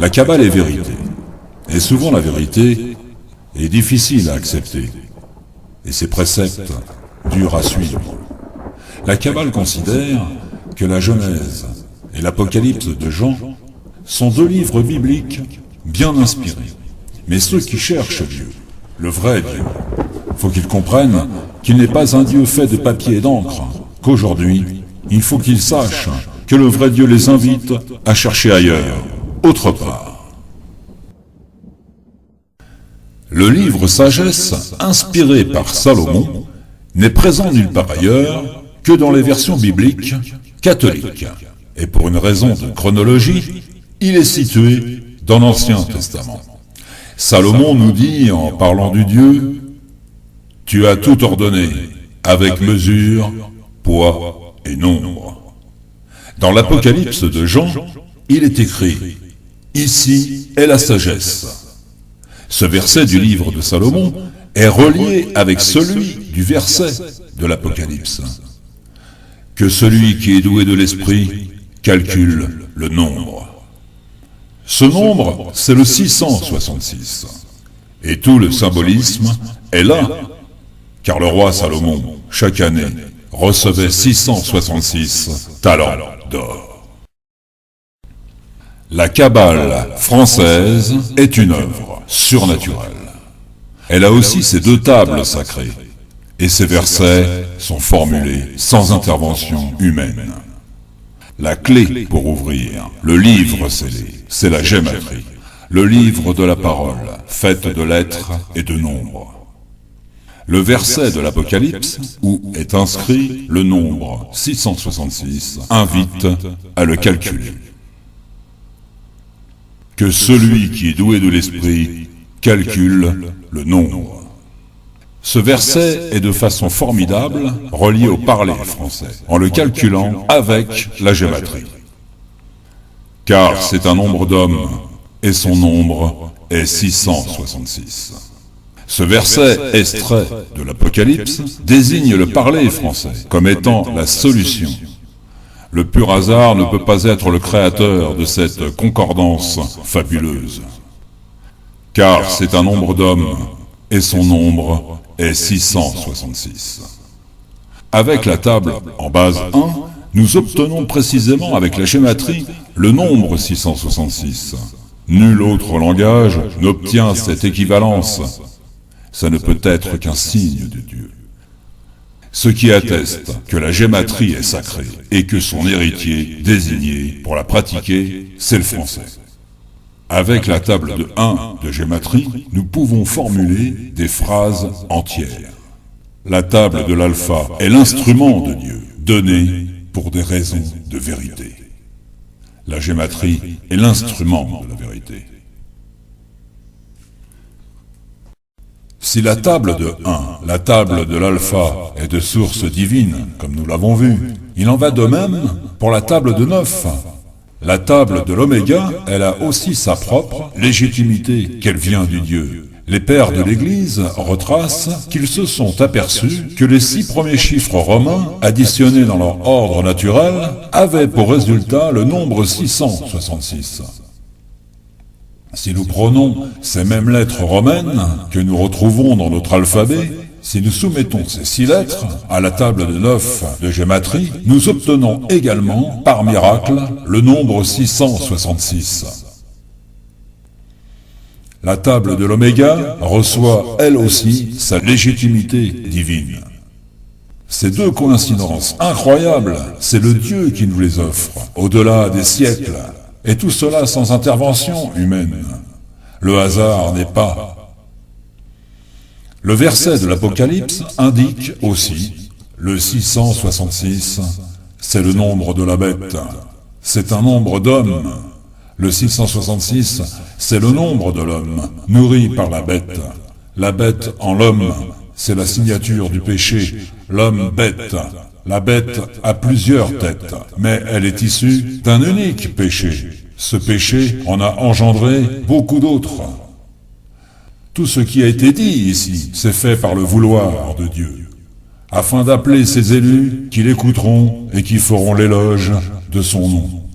La Kabbale est vérité. Et souvent la vérité est difficile à accepter. Et ses préceptes durs à suivre. La Kabbale considère que la Genèse et l'Apocalypse de Jean sont deux livres bibliques bien inspirés. Mais ceux qui cherchent Dieu, le vrai Dieu, faut qu'ils comprennent qu'il n'est pas un Dieu fait de papier et d'encre, qu'aujourd'hui, il faut qu'ils sachent que le vrai Dieu les invite à chercher ailleurs, autre part. Le livre Sagesse, inspiré par Salomon, n'est présent nulle part ailleurs que dans les versions bibliques catholiques. Et pour une raison de chronologie, il est situé dans l'Ancien Testament. Salomon nous dit, en parlant du Dieu, « Tu as tout ordonné, avec mesure, poids et nombre. » Dans l'Apocalypse de Jean, il est écrit « Ici est la sagesse ». Ce verset du livre de Salomon est relié avec celui du verset de l'Apocalypse. Que celui qui est doué de l'esprit calcule le nombre. Ce nombre, c'est le 666. Et tout le symbolisme est là, car le roi Salomon, chaque année, recevait 666 talents d'or. La Kabbale française est une œuvre surnaturelle. Elle a aussi ses deux tables sacrées, et ses versets sont formulés sans intervention humaine. La clé pour ouvrir le livre scellé, c'est la gématrie, le livre de la parole, faite de lettres et de nombres. Le verset de l'Apocalypse, où est inscrit le nombre 666, invite à le calculer. Que celui qui est doué de l'esprit calcule le nombre. Ce verset est de façon formidable relié au parler français, en le calculant avec la gématrie. Car c'est un nombre d'hommes, et son nombre est 666. Ce verset extrait de l'Apocalypse désigne le parler français comme étant la solution. Le pur hasard ne peut pas être le créateur de cette concordance fabuleuse. Car c'est un nombre d'hommes, et son nombre est 666. Avec la table en base 1, nous obtenons précisément avec la gématrie le nombre 666. Nul autre langage n'obtient cette équivalence. Ça ne peut être qu'un signe de Dieu. Ce qui atteste que la gématrie est sacrée et que son héritier désigné pour la pratiquer, c'est le français. Avec la table de 1 de gématrie, nous pouvons formuler des phrases entières. La table de l'alpha est l'instrument de Dieu, donné pour des raisons de vérité. La gématrie est l'instrument de la vérité. Si la table de 1, la table de l'alpha, est de source divine, comme nous l'avons vu, il en va de même pour la table de 9. La table de l'oméga, elle a aussi sa propre légitimité, qu'elle vient du Dieu. Les pères de l'Église retracent qu'ils se sont aperçus que les 6 premiers chiffres romains, additionnés dans leur ordre naturel, avaient pour résultat le nombre 666. Si nous prenons ces mêmes lettres romaines que nous retrouvons dans notre alphabet, si nous soumettons ces 6 lettres à la table de 9 de gématrie, nous obtenons également, par miracle, le nombre 666. La table de l'oméga reçoit, elle aussi, sa légitimité divine. Ces deux coïncidences incroyables, c'est le Dieu qui nous les offre, au-delà des siècles, et tout cela sans intervention humaine. Le hasard n'est pas. Le verset de l'Apocalypse indique aussi le 666, c'est le nombre de la bête. C'est un nombre d'hommes. Le 666, c'est le nombre de l'homme, nourri par la bête. La bête en l'homme, c'est la signature du péché, l'homme bête. La bête a plusieurs têtes, mais elle est issue d'un unique péché. Ce péché en a engendré beaucoup d'autres. Tout ce qui a été dit ici, c'est fait par le vouloir de Dieu, afin d'appeler ses élus qui l'écouteront et qui feront l'éloge de son nom.